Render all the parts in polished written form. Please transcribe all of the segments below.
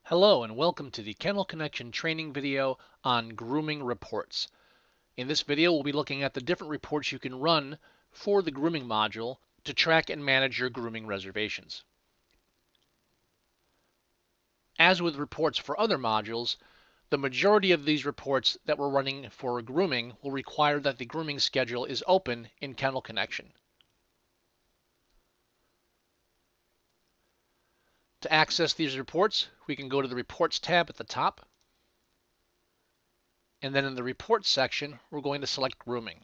Hello and welcome to the Kennel Connection training video on grooming reports. In this video, we'll be looking at the different reports you can run for the grooming module to track and manage your grooming reservations. As with reports for other modules, the majority of these reports that we're running for grooming will require that the grooming schedule is open in Kennel Connection. To access these reports, we can go to the Reports tab at the top. And then in the Reports section, we're going to select Grooming.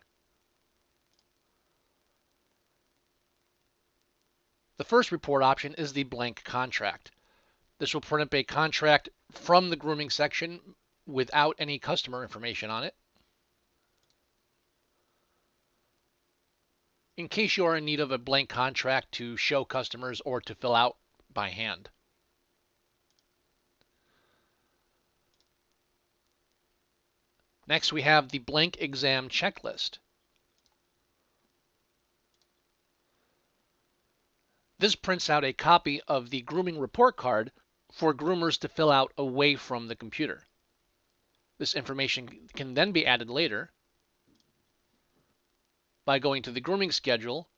The first report option is the blank contract. This will print up a contract from the grooming section without any customer information on it. In case you are in need of a blank contract to show customers or to fill out by hand. Next, we have the blank exam checklist. This prints out a copy of the grooming report card for groomers to fill out away from the computer. This information can then be added later by going to the grooming schedule,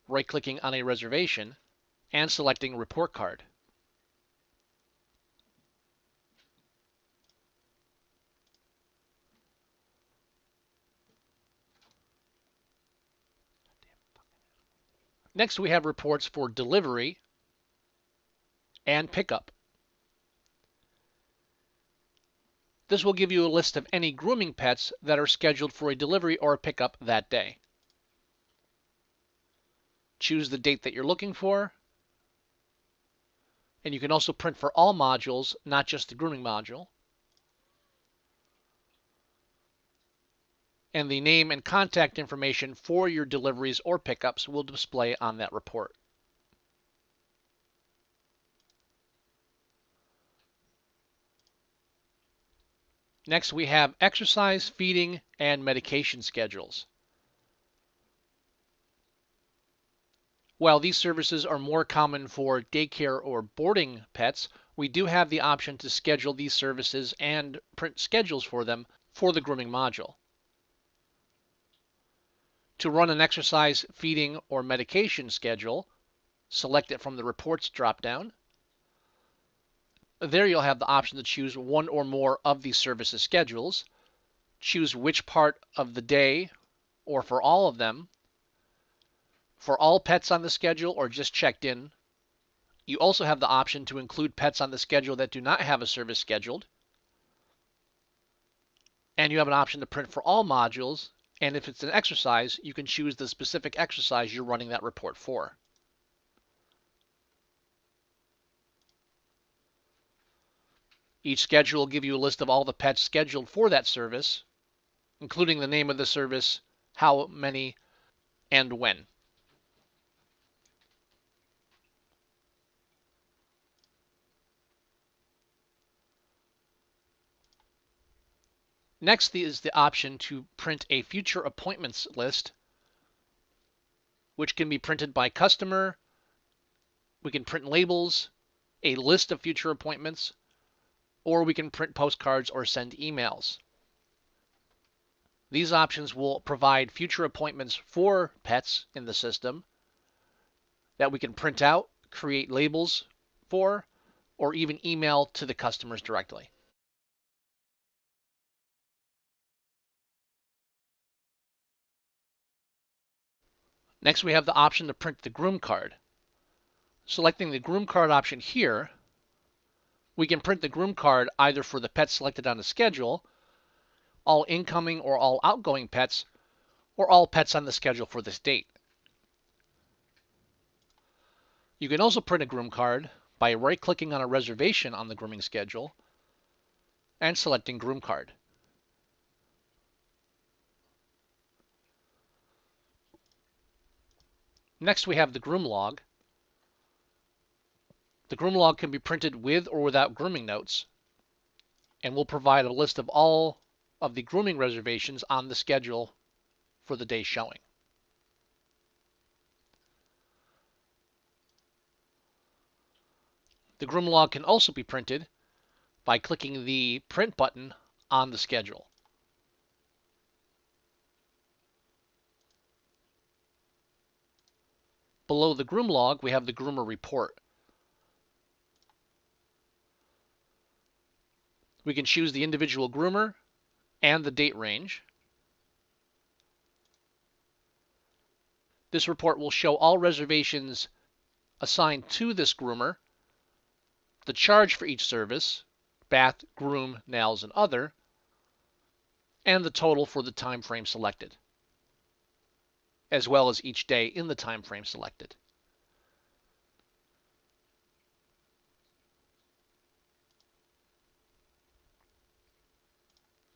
right-clicking on a reservation, and selecting Report Card. Next, we have reports for delivery and pickup. This will give you a list of any grooming pets that are scheduled for a delivery or a pickup that day. Choose the date that you're looking for, and you can also print for all modules, not just the grooming module. And the name and contact information for your deliveries or pickups will display on that report. Next, we have exercise, feeding, and medication schedules. While these services are more common for daycare or boarding pets, we do have the option to schedule these services and print schedules for them for the grooming module. To run an exercise, feeding, or medication schedule, select it from the Reports drop-down. There you'll have the option to choose one or more of these services schedules, choose which part of the day or for all of them, for all pets on the schedule or just checked in. You also have the option to include pets on the schedule that do not have a service scheduled. And you have an option to print for all modules, and if it's an exercise, you can choose the specific exercise you're running that report for. Each schedule will give you a list of all the pets scheduled for that service, including the name of the service, how many, and when. Next is the option to print a future appointments list, which can be printed by customer. We can print labels, a list of future appointments, or we can print postcards or send emails. These options will provide future appointments for pets in the system that we can print out, create labels for, or even email to the customers directly. Next, we have the option to print the Groom Card. Selecting the Groom Card option here, we can print the Groom Card either for the pet selected on the schedule, all incoming or all outgoing pets, or all pets on the schedule for this date. You can also print a Groom Card by right-clicking on a reservation on the grooming schedule and selecting Groom Card. Next, we have the Groom Log. The Groom Log can be printed with or without grooming notes. and we'll provide a list of all of the grooming reservations on the schedule for the day showing. The Groom Log can also be printed by clicking the print button on the schedule. Below the Groom Log, we have the Groomer Report. We can choose the individual groomer and the date range. This report will show all reservations assigned to this groomer, the charge for each service, bath, groom, nails, and other, and the total for the time frame selected, as well as each day in the time frame selected.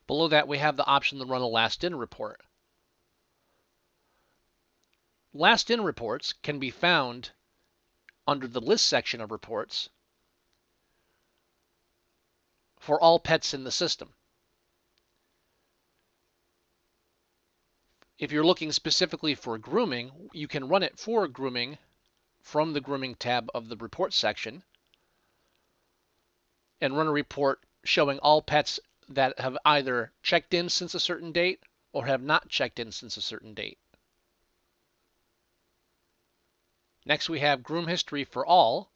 Below that, we have the option to run a last-in report. Last-in reports can be found under the list section of reports for all pets in the system. If you're looking specifically for grooming, you can run it for grooming from the Grooming tab of the Report section and run a report showing all pets that have either checked in since a certain date or have not checked in since a certain date. Next, we have Groom History for all.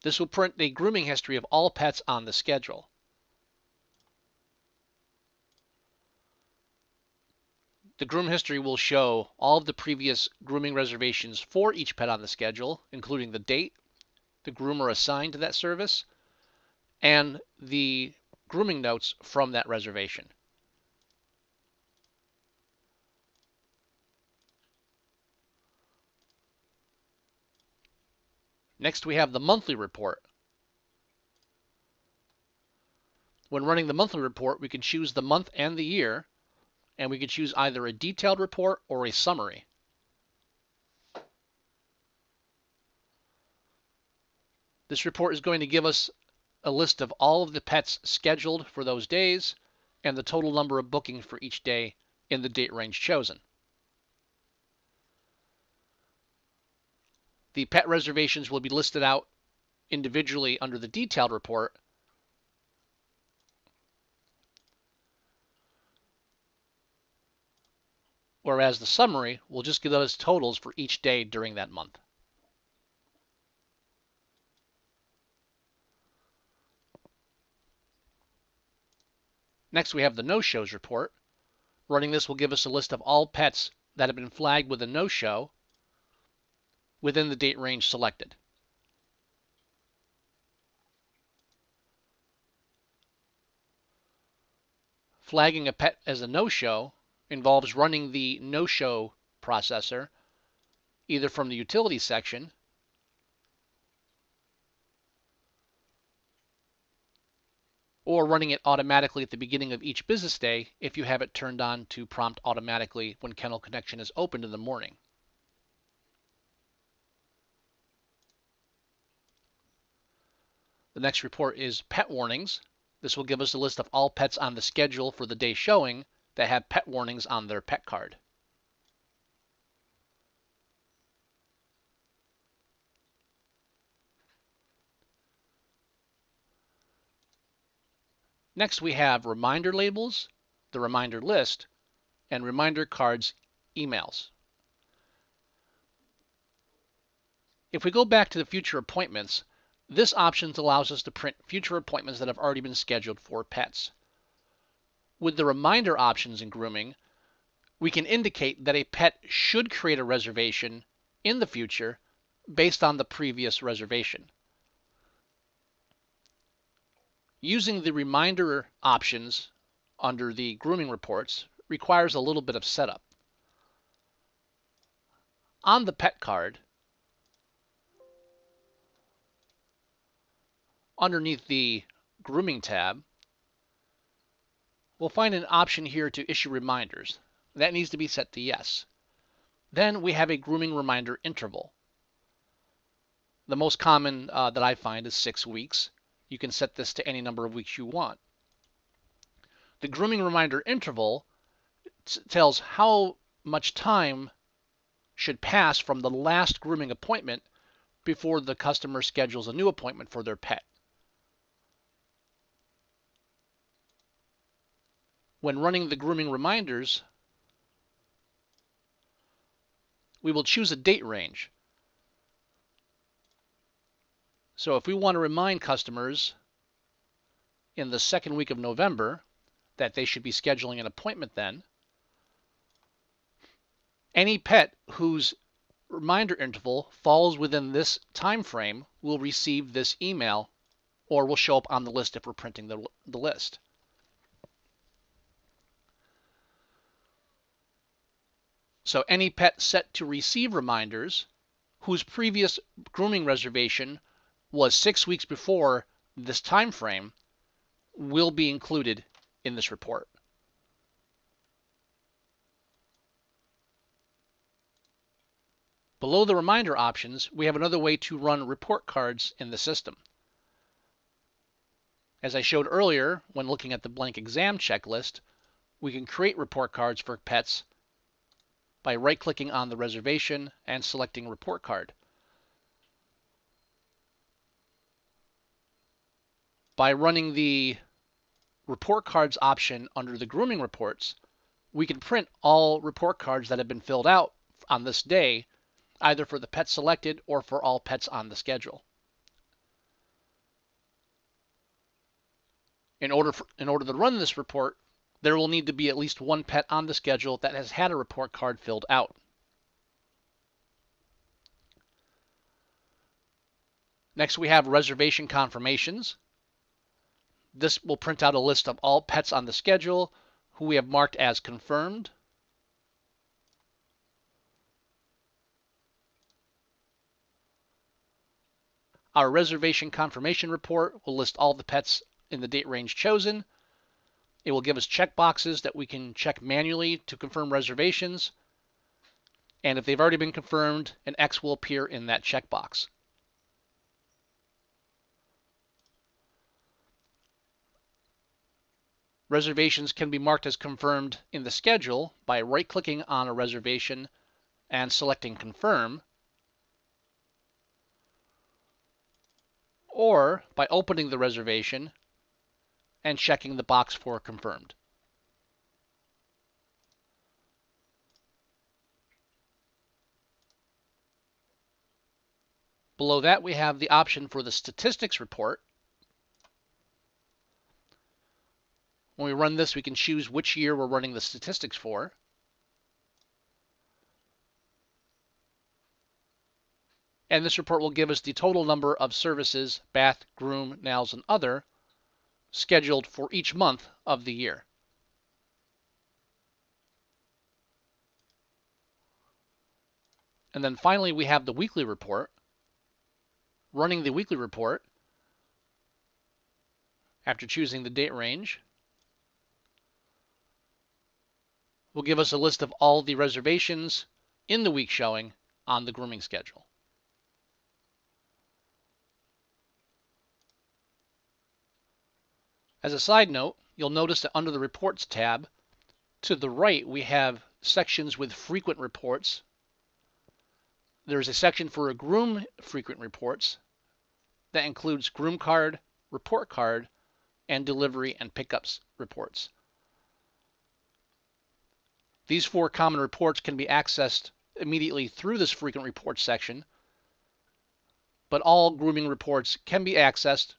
This will print a grooming history of all pets on the schedule. The Groom History will show all of the previous grooming reservations for each pet on the schedule, including the date, the groomer assigned to that service, and the grooming notes from that reservation. Next, we have the monthly report. When running the monthly report, we can choose the month and the year, and we can choose either a detailed report or a summary. This report is going to give us a list of all of the pets scheduled for those days and the total number of bookings for each day in the date range chosen. The pet reservations will be listed out individually under the detailed report, whereas the summary will just give us totals for each day during that month. Next, we have the no-shows report. Running this will give us a list of all pets that have been flagged with a no-show within the date range selected. Flagging a pet as a no-show involves running the no-show processor either from the utility section or running it automatically at the beginning of each business day if you have it turned on to prompt automatically when Kennel Connection is opened in the morning. The next report is pet warnings. This will give us a list of all pets on the schedule for the day showing that have pet warnings on their pet card. Next, we have reminder labels, the reminder list, and reminder cards emails. If we go back to the future appointments, this option allows us to print future appointments that have already been scheduled for pets. With the reminder options in grooming, we can indicate that a pet should create a reservation in the future based on the previous reservation. Using the reminder options under the grooming reports requires a little bit of setup. On the pet card, underneath the Grooming tab, we'll find an option here to issue reminders. That needs to be set to yes. Then we have a grooming reminder interval. The most common that I find is 6 weeks. You can set this to any number of weeks you want. The grooming reminder interval tells how much time should pass from the last grooming appointment before the customer schedules a new appointment for their pet. When running the grooming reminders, we will choose a date range. So if we want to remind customers in the second week of November that they should be scheduling an appointment then, any pet whose reminder interval falls within this time frame will receive this email or will show up on the list if we're printing the list. So any pet set to receive reminders whose previous grooming reservation was 6 weeks before this time frame will be included in this report. Below the reminder options, we have another way to run report cards in the system. As I showed earlier, when looking at the blank exam checklist, we can create report cards for pets by right-clicking on the reservation and selecting Report Card. By running the Report Cards option under the Grooming Reports, we can print all report cards that have been filled out on this day, either for the pet selected or for all pets on the schedule. In order to run this report, there will need to be at least one pet on the schedule that has had a report card filled out. Next, we have Reservation Confirmations. This will print out a list of all pets on the schedule who we have marked as confirmed. Our Reservation Confirmation report will list all the pets in the date range chosen. It will give us checkboxes that we can check manually to confirm reservations. And if they've already been confirmed, an X will appear in that checkbox. Reservations can be marked as confirmed in the schedule by right-clicking on a reservation and selecting Confirm, or by opening the reservation and checking the box for Confirmed. Below that, we have the option for the Statistics report. When we run this, we can choose which year we're running the statistics for. And this report will give us the total number of services, bath, groom, nails, and other, scheduled for each month of the year. And then finally, we have the weekly report. Running the weekly report, after choosing the date range, will give us a list of all the reservations in the week showing on the grooming schedule. As a side note, you'll notice that under the Reports tab, to the right we have sections with frequent reports. There's a section for a groom frequent reports that includes Groom Card, Report Card, and delivery and pickups reports. These 4 common reports can be accessed immediately through this frequent reports section, but all grooming reports can be accessed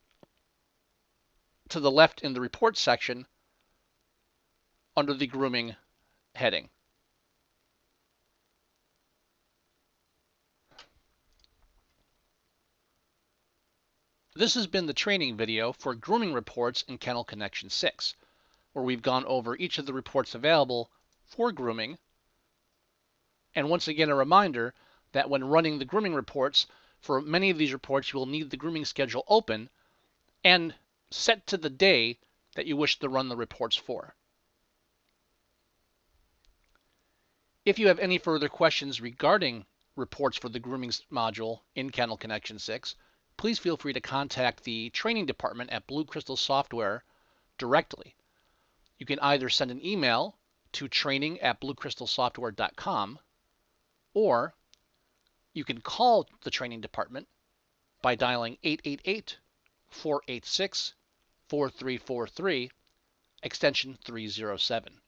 to the left in the reports section under the grooming heading. This has been the training video for grooming reports in Kennel Connection 6, where we've gone over each of the reports available for grooming. And once again, a reminder that when running the grooming reports, for many of these reports, you will need the grooming schedule open and set to the day that you wish to run the reports for. If you have any further questions regarding reports for the grooming module in Kennel Connection 6, please feel free to contact the training department at Blue Crystal Software directly. You can either send an email to training@bluecrystalsoftware.com, or you can call the training department by dialing 888-486-4343, extension 307.